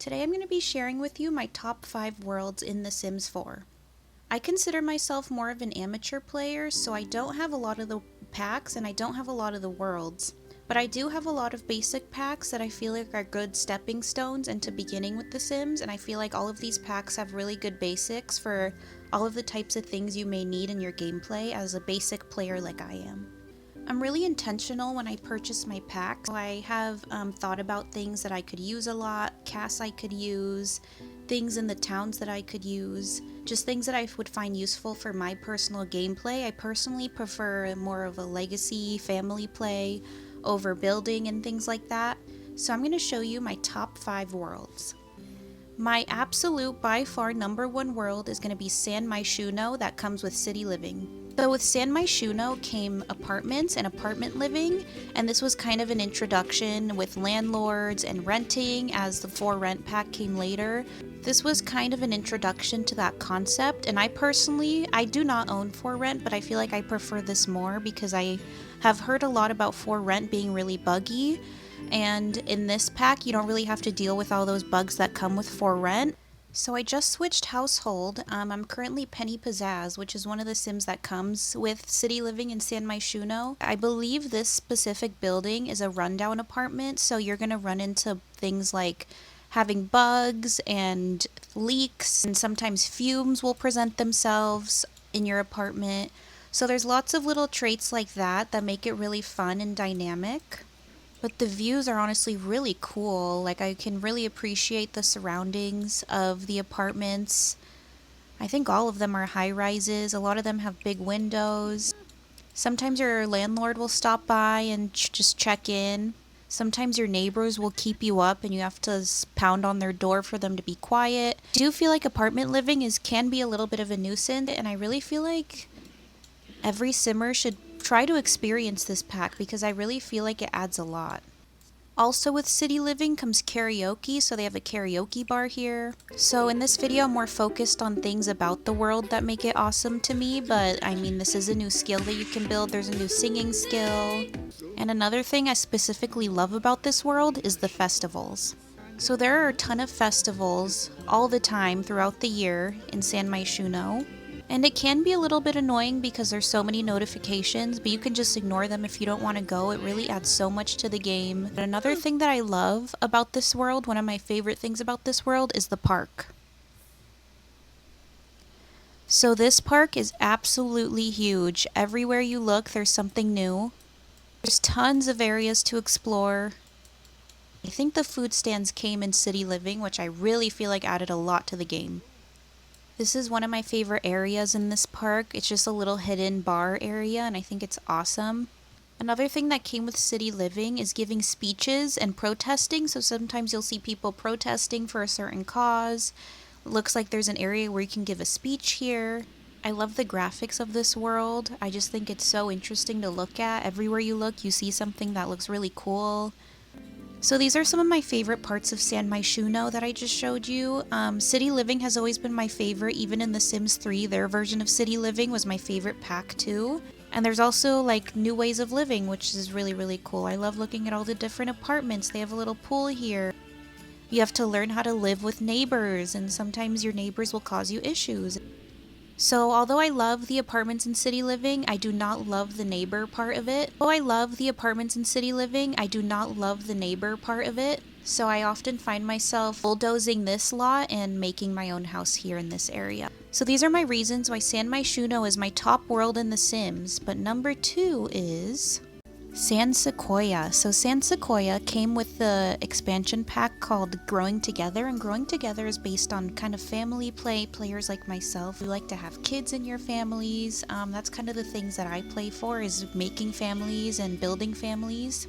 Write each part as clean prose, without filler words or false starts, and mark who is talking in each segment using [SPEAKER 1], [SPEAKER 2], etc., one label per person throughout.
[SPEAKER 1] Today I'm going to be sharing with you my top 5 worlds in The Sims 4. I consider myself more of an amateur player, so I don't have a lot of the packs and I don't have a lot of the worlds. But I do have a lot of basic packs that I feel like are good stepping stones into beginning with The Sims, and I feel like all of these packs have really good basics for all of the types of things you may need in your gameplay as a basic player like I am. I'm really intentional when I purchase my packs. So I have thought about things that I could use a lot, casts I could use, things in the towns that I could use, just things that I would find useful for my personal gameplay. I personally prefer more of a legacy family play over building and things like that. So I'm going to show you my top 5 worlds. My absolute by far #1 world is going to be San Myshuno that comes with city living. So with San Myshuno came apartments and apartment living, and this was kind of an introduction with landlords and renting as the For Rent pack came later. This was kind of an introduction to that concept, and I do not own For Rent, but I feel like I prefer this more because I have heard a lot about For Rent being really buggy. And in this pack, you don't really have to deal with all those bugs that come with For Rent. So I just switched household. I'm currently Penny Pizzazz, which is one of the Sims that comes with city living in San Myshuno. I believe this specific building is a rundown apartment, so you're going to run into things like having bugs and leaks, and sometimes fumes will present themselves in your apartment. So there's lots of little traits like that make it really fun and dynamic. But the views are honestly really cool. Like, I can really appreciate the surroundings of the apartments. I think all of them are high rises. A lot of them have big windows. Sometimes your landlord will stop by and just check in. Sometimes your neighbors will keep you up and you have to pound on their door for them to be quiet. I do feel like apartment living can be a little bit of a nuisance, and I really feel like every simmer should try to experience this pack because I really feel like it adds a lot. Also with city living comes karaoke, so they have a karaoke bar here. So in this video I'm more focused on things about the world that make it awesome to me, but I mean, this is a new skill that you can build. There's a new singing skill. And another thing I specifically love about this world is the festivals. So there are a ton of festivals all the time throughout the year in San Myshuno. And it can be a little bit annoying because there's so many notifications, but you can just ignore them if you don't want to go. It really adds so much to the game. But another thing that I love about this world, one of my favorite things about this world, is the park. So this park is absolutely huge. Everywhere you look, there's something new. There's tons of areas to explore. I think the food stands came in city living, which I really feel like added a lot to the game. This is one of my favorite areas in this park. It's just a little hidden bar area, and I think it's awesome. Another thing that came with city living is giving speeches and protesting. So sometimes you'll see people protesting for a certain cause. It looks like there's an area where you can give a speech here. I love the graphics of this world. I just think it's so interesting to look at. Everywhere you look, you see something that looks really cool. So these are some of my favorite parts of San Myshuno that I just showed you. City Living has always been my favorite. Even in The Sims 3, their version of City Living was my favorite pack too. And there's also like new ways of living, which is really, really cool. I love looking at all the different apartments. They have a little pool here. You have to learn how to live with neighbors, and sometimes your neighbors will cause you issues. So although I love the apartments in city living, I do not love the neighbor part of it. So I often find myself bulldozing this lot and making my own house here in this area. So these are my reasons why San Myshuno is my top world in The Sims. But #2 is San Sequoa. So San Sequoa came with the expansion pack called Growing Together, and Growing Together is based on kind of family players like myself who like to have kids in your families. That's kind of the things that I play for, is making families and building families.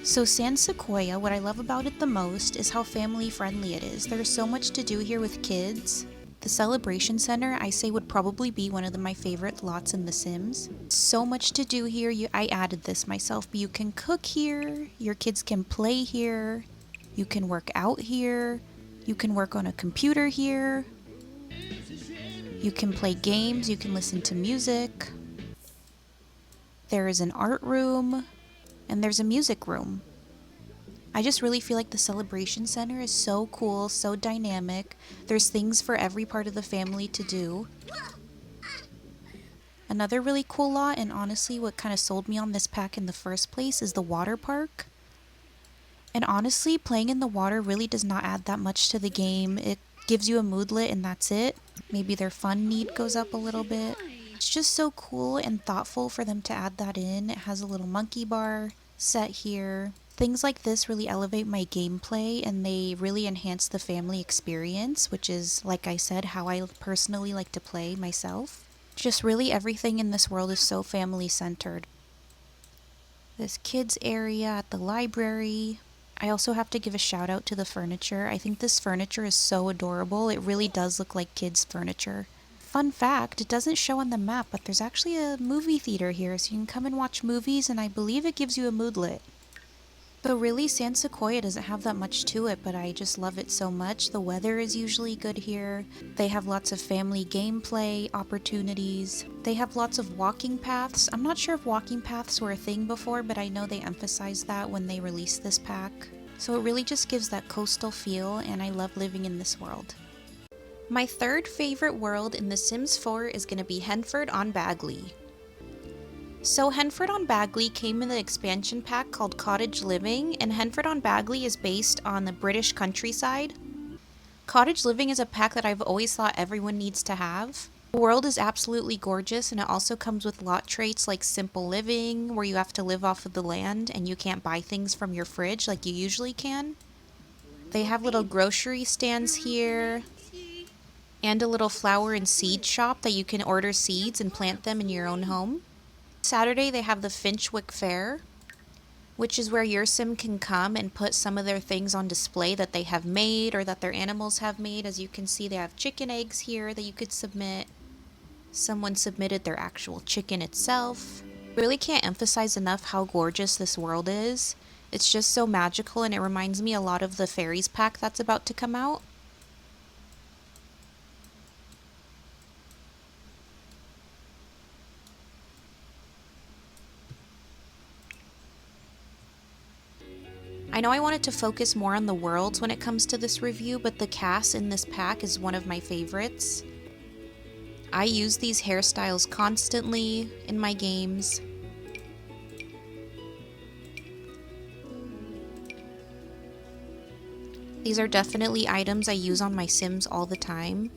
[SPEAKER 1] So San Sequoa, what I love about it the most is how family friendly it is. There's so much to do here with kids. The Celebration Center, I say, would probably be one of my favorite lots in The Sims. So much to do here. I added this myself, but you can cook here, your kids can play here, you can work out here, you can work on a computer here, you can play games, you can listen to music. There is an art room, and there's a music room. I just really feel like the celebration center is so cool, so dynamic. There's things for every part of the family to do. Another really cool lot, and honestly what kind of sold me on this pack in the first place, is the water park. And honestly, playing in the water really does not add that much to the game. It gives you a moodlet and that's it. Maybe their fun need goes up a little bit. It's just so cool and thoughtful for them to add that in. It has a little monkey bar set here. Things like this really elevate my gameplay and they really enhance the family experience, which is, like I said, how I personally like to play myself. Just really everything in this world is so family centered. This kids area at the library. I also have to give a shout out to the furniture. I think this furniture is so adorable. It really does look like kids' furniture. Fun fact, it doesn't show on the map, but there's actually a movie theater here, so you can come and watch movies, and I believe it gives you a moodlet. So really, San Sequoia doesn't have that much to it, but I just love it so much. The weather is usually good here. They have lots of family gameplay opportunities. They have lots of walking paths. I'm not sure if walking paths were a thing before, but I know they emphasized that when they released this pack. So it really just gives that coastal feel, and I love living in this world. My third favorite world in The Sims 4 is going to be Henford on Bagley. So Henford on Bagley came in the expansion pack called Cottage Living, and Henford on Bagley is based on the British countryside. Cottage Living is a pack that I've always thought everyone needs to have. The world is absolutely gorgeous, and it also comes with lot traits like simple living, where you have to live off of the land and you can't buy things from your fridge like you usually can. They have little grocery stands here, and a little flower and seed shop that you can order seeds and plant them in your own home. Saturday they have the Finchwick Fair, which is where your sim can come and put some of their things on display that they have made or that their animals have made. As you can see, they have chicken eggs here that you could submit. Someone submitted their actual chicken itself. Really can't emphasize enough how gorgeous this world is. It's just so magical, and it reminds me a lot of the Fairies pack that's about to come out. I know I wanted to focus more on the worlds when it comes to this review, but the cast in this pack is one of my favorites. I use these hairstyles constantly in my games. These are definitely items I use on my Sims all the time.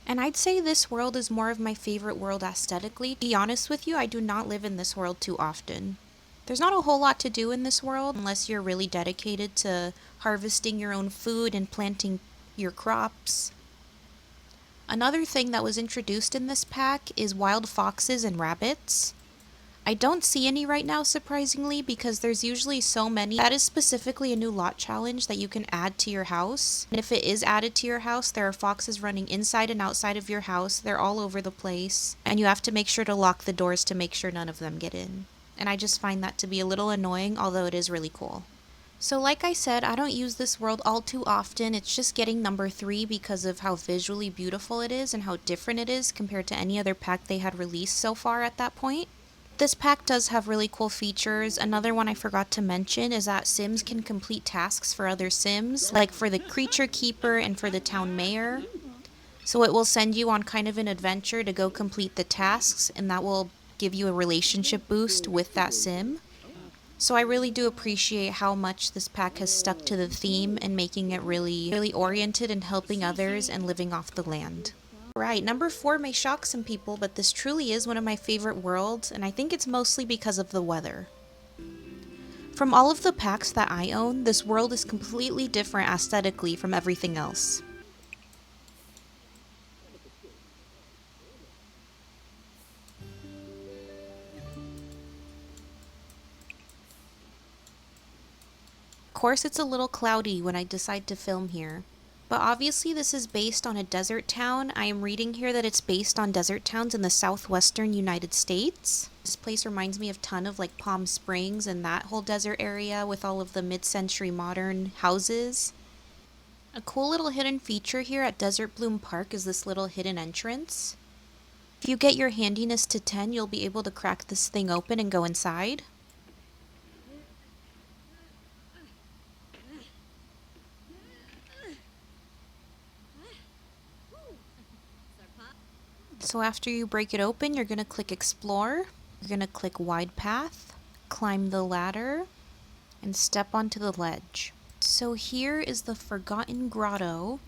[SPEAKER 1] And I'd say this world is more of my favorite world aesthetically. To be honest with you, I do not live in this world too often. There's not a whole lot to do in this world unless you're really dedicated to harvesting your own food and planting your crops. Another thing that was introduced in this pack is wild foxes and rabbits. I don't see any right now, surprisingly, because there's usually so many. That is specifically a new lot challenge that you can add to your house. And if it is added to your house, there are foxes running inside and outside of your house. They're all over the place. And you have to make sure to lock the doors to make sure none of them get in. And I just find that to be a little annoying, although it is really cool. So like I said, I don't use this world all too often. It's just getting number 3 because of how visually beautiful it is and how different it is compared to any other pack they had released so far at that point. This pack does have really cool features. Another one I forgot to mention is that Sims can complete tasks for other Sims, like for the Creature Keeper and for the Town Mayor. So it will send you on kind of an adventure to go complete the tasks, and that will give you a relationship boost with that Sim. So I really do appreciate how much this pack has stuck to the theme and making it really oriented and helping others and living off the land. Right, number 4 may shock some people, but this truly is one of my favorite worlds, and I think it's mostly because of the weather. From all of the packs that I own, this world is completely different aesthetically from everything else. Of course, it's a little cloudy when I decide to film here. But obviously this is based on a desert town. I am reading here that it's based on desert towns in the southwestern United States. This place reminds me a ton of like Palm Springs and that whole desert area with all of the mid-century modern houses. A cool little hidden feature here at Desert Bloom Park is this little hidden entrance. If you get your handiness to 10, you'll be able to crack this thing open and go inside. So after you break it open, you're going to click Explore. You're going to click Wide Path, climb the ladder, and step onto the ledge. So here is the Forgotten Grotto.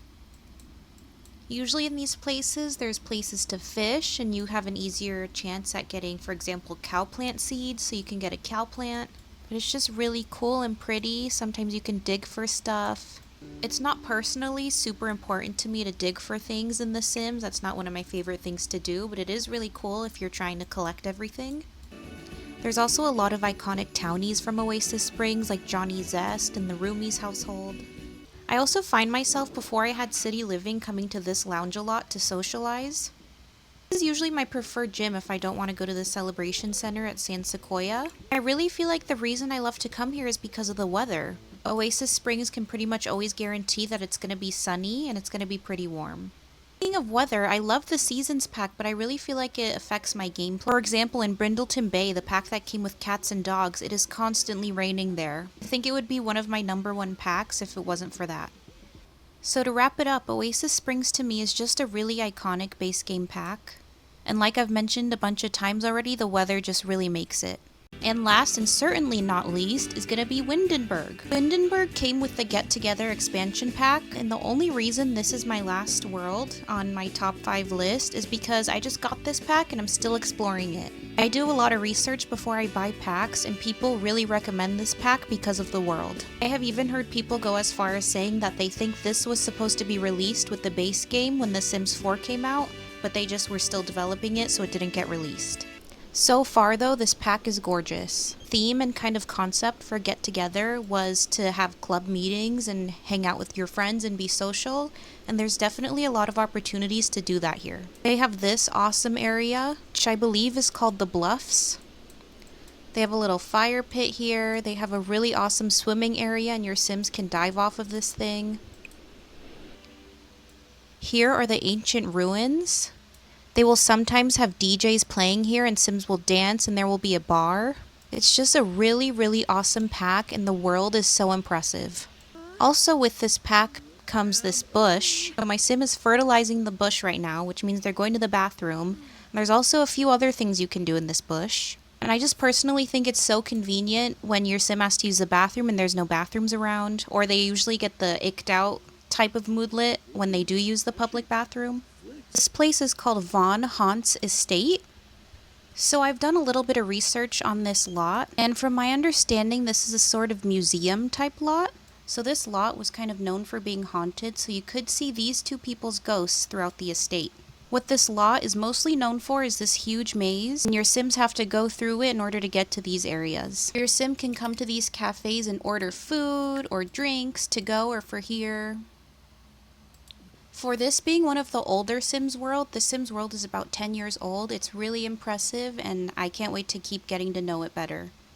[SPEAKER 1] Usually in these places, there's places to fish, and you have an easier chance at getting, for example, cow plant seeds, so you can get a cow plant. But it's just really cool and pretty. Sometimes you can dig for stuff. It's not personally super important to me to dig for things in The Sims. That's not one of my favorite things to do, but it is really cool if you're trying to collect everything. There's also a lot of iconic townies from Oasis Springs, like Johnny Zest and the Roomies household. I also find myself, before I had city living, coming to this lounge a lot to socialize. This is usually my preferred gym if I don't want to go to the celebration center at Sequoia. I really feel like the reason I love to come here is because of the weather. Oasis Springs can pretty much always guarantee that it's going to be sunny and it's going to be pretty warm. Speaking of weather, I love the Seasons pack, but I really feel like it affects my gameplay. For example, in Brindleton Bay, the pack that came with cats and dogs, it is constantly raining there. I think it would be one of my #1 packs if it wasn't for that. So to wrap it up, Oasis Springs to me is just a really iconic base game pack. And like I've mentioned a bunch of times already, the weather just really makes it. And last and certainly not least is going to be Windenberg. Windenberg came with the Get Together expansion pack, and the only reason this is my last world on my top 5 list is because I just got this pack and I'm still exploring it. I do a lot of research before I buy packs, and people really recommend this pack because of the world. I have even heard people go as far as saying that they think this was supposed to be released with the base game when The Sims 4 came out, but they just were still developing it, so it didn't get released. So far though, this pack is gorgeous. Theme and kind of concept for Get Together was to have club meetings and hang out with your friends and be social, and there's definitely a lot of opportunities to do that here. They have this awesome area, which I believe is called the Bluffs. They have a little fire pit here. They have a really awesome swimming area, and your Sims can dive off of this thing. Here are the ancient ruins. They will sometimes have DJs playing here and Sims will dance, and there will be a bar. It's just a really, really awesome pack, and the world is so impressive. Also with this pack comes this bush. So my Sim is fertilizing the bush right now, which means they're going to the bathroom. And there's also a few other things you can do in this bush. And I just personally think it's so convenient when your Sim has to use the bathroom and there's no bathrooms around, or they usually get the icked out type of moodlet when they do use the public bathroom. This place is called Von Haunt's Estate. So I've done a little bit of research on this lot, and from my understanding, this is a sort of museum type lot. So this lot was kind of known for being haunted, so you could see these two people's ghosts throughout the estate. What this lot is mostly known for is this huge maze, and your Sims have to go through it in order to get to these areas. Your Sim can come to these cafes and order food or drinks to go or for here. For this being one of the older Sims World, the Sims World is about 10 years old. It's really impressive, and I can't wait to keep getting to know it better.